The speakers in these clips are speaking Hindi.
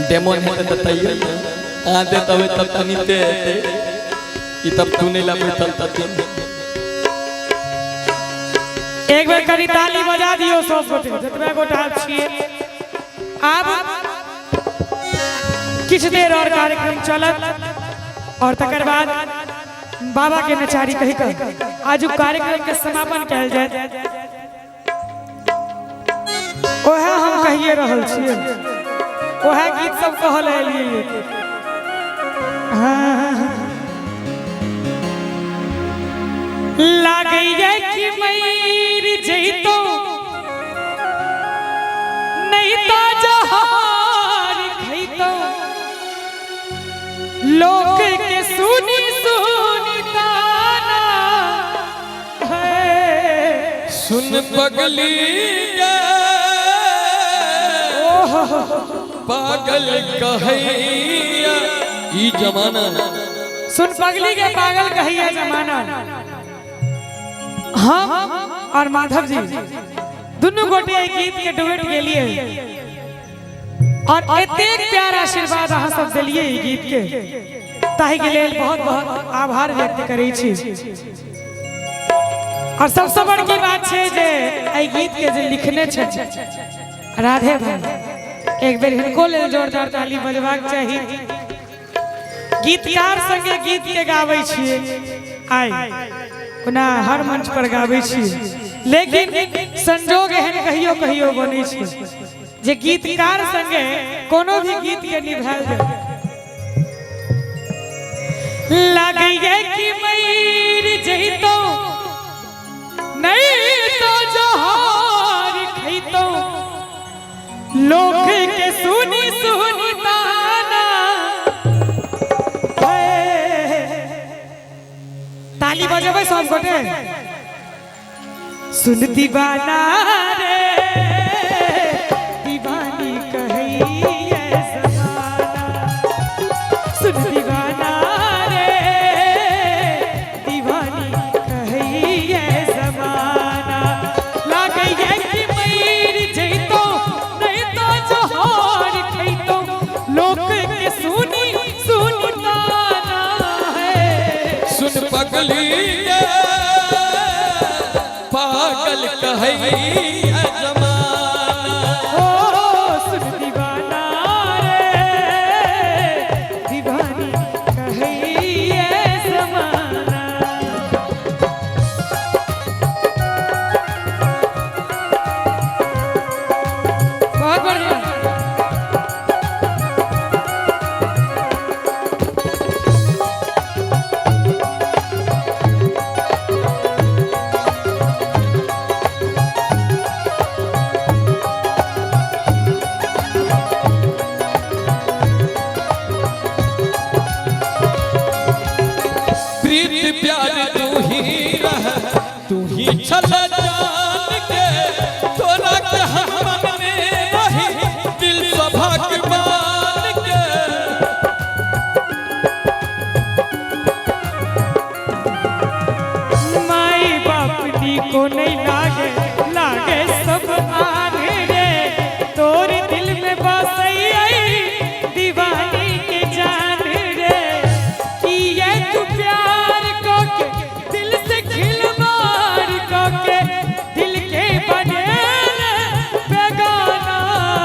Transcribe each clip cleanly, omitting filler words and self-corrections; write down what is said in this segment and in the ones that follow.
डेमो है तो बताइए आते तब तब तनीते ये तब तूने ला बैठल तब एक बार करी ताली बजा दियो सब गोटे जतबे गोटा छिए। अब किछ देर और कार्यक्रम चलत और तकर बाद बाबा के नचारी कही कर आज कार्यक्रम के समापन कल जाए। ओहे हम कहिए रहल छिए ओहे गीत सब कहल एलिए। लागैया कि मर जइतो नहीं तो जहार खइतो लोक के सुनी सुनी ताना है। सुन पगली पागल कहैया ई जमाना सुन पगली के पागल कहैया जमाना। हम और माधव जी दोनों गोटे गीत के डुएट के लिए और एतेक प्यार आशीर्वाद अहाँ सब दिलिए ई गीत के ताहि के लेल बहुत बहुत आभार व्यक्त करै छी। और सबसे बड़की बात छै जे एहि गीत के जे लिखने छै राधे भाई एक बेर हिनको लेल जोरदार ताली बजबाक चाही। गीतकार संगे गीत के गाबै छियै आइ ओना हर मंच पर गाबै छियै लेकिन संजोग एहन कहियो कहियो बनै छै जे गीतकार संगे कोनो भी गीत के निभाल दे। लागैया कि मर जइतो नहीं तो जहार खइतो लोक के सुनी सुनी ताना है। ताली बजेबै सब गोटे। सुन दीवाना रे दीवानी कहैया जमाना सुन दीवाना रे दीवानी कहैया जमाना। लागैया कि मर जइतो नहीं तो जहार खइतो लोक के सुनी सुनी ताना है। सुन पगली पागल कहैया जमाना। ओ सुन दीवाना रे दीवानी कहैया जमाना। बहुत बढ़िया। प्रीत प्यार तू ही रह तू ही छल जान के तोरा के हम मन में रही दिल सभक मान के। माई बाप दी को नहीं लागे लागे सब आने रे तोर दिल में बसई दीवानी के जान रे। कि ये तू प्यार को के दिल से खिलवाड़ को के दिल के बने बेगाना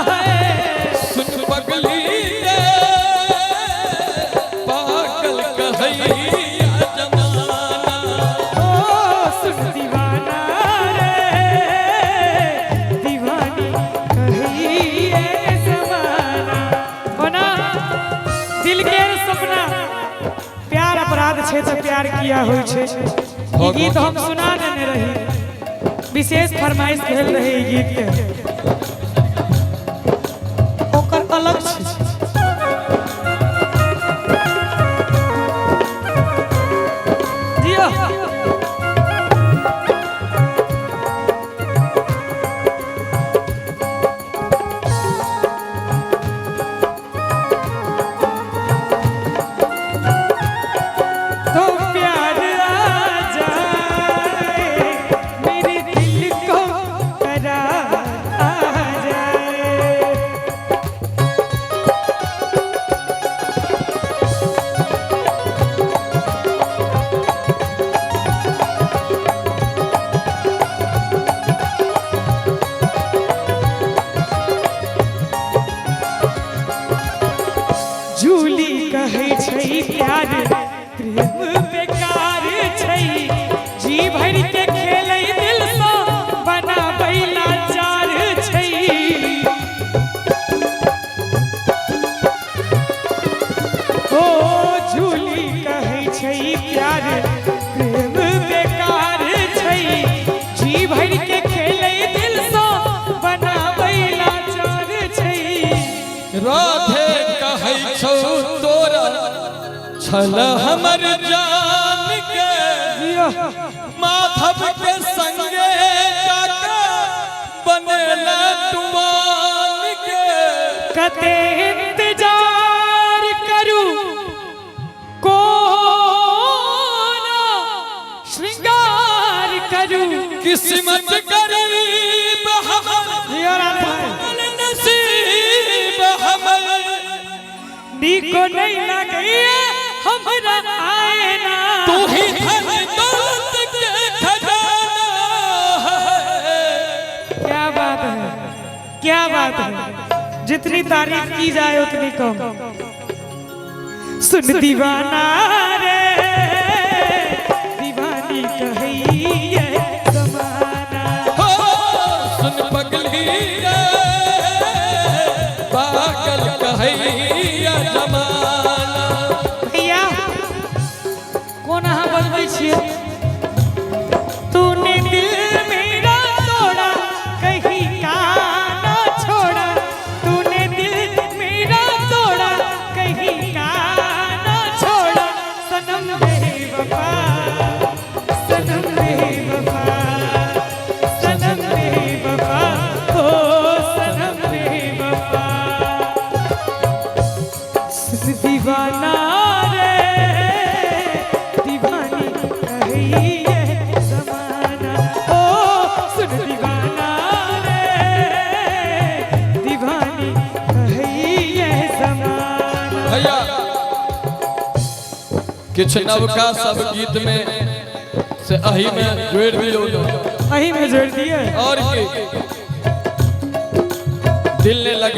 है। सुन पगली पागल कहैया जमाना। ओ सुन दीवाना रे दीवानी कहैया जमाना। ओना दिल के सपना प्यार अपराध छे तो प्यार किया होय छे। ई गीत हम सुना देने रही विशेष फरमाइश भेल रहे ई गीत के ओकर अलग छे। जियो तो प्यार आ जाए मेरे दिल को करार आ छल हमर जान के माधव के संगे जाके बनेला टुमान के कते इंतजार करूं कोना श्रृंगार करूं किस्मत गरीब हमर नसीब हमर नीको नहीं लगे हमरा आएना तू ही धन दौलत के खजाना है। क्या बात है, क्या बात है। जितनी तारीफ की जाए उतनी कम। सुन दीवाना रे दीवानी कहिए जमाना हो सुन पगली रे पागल कहैया जमाना। भैया कोना बजबै छियै तूने दिल मेरा तोड़ा कहीं का ना छोड़ा तूने दिल मेरा तोड़ा कहीं का ना छोड़ा सनम बेवफा सनम बेवफा सनम बेवफा ओ सनम बेवफा दीवाना रे दीवानी कहिए जमाना ओ सुन दीवाना रे दीवानी कहिए जमाना। भैया किछ नवका सब गीत में से अही में जोड़ दियो अही में जोड़ दिए और की दिल ने लगे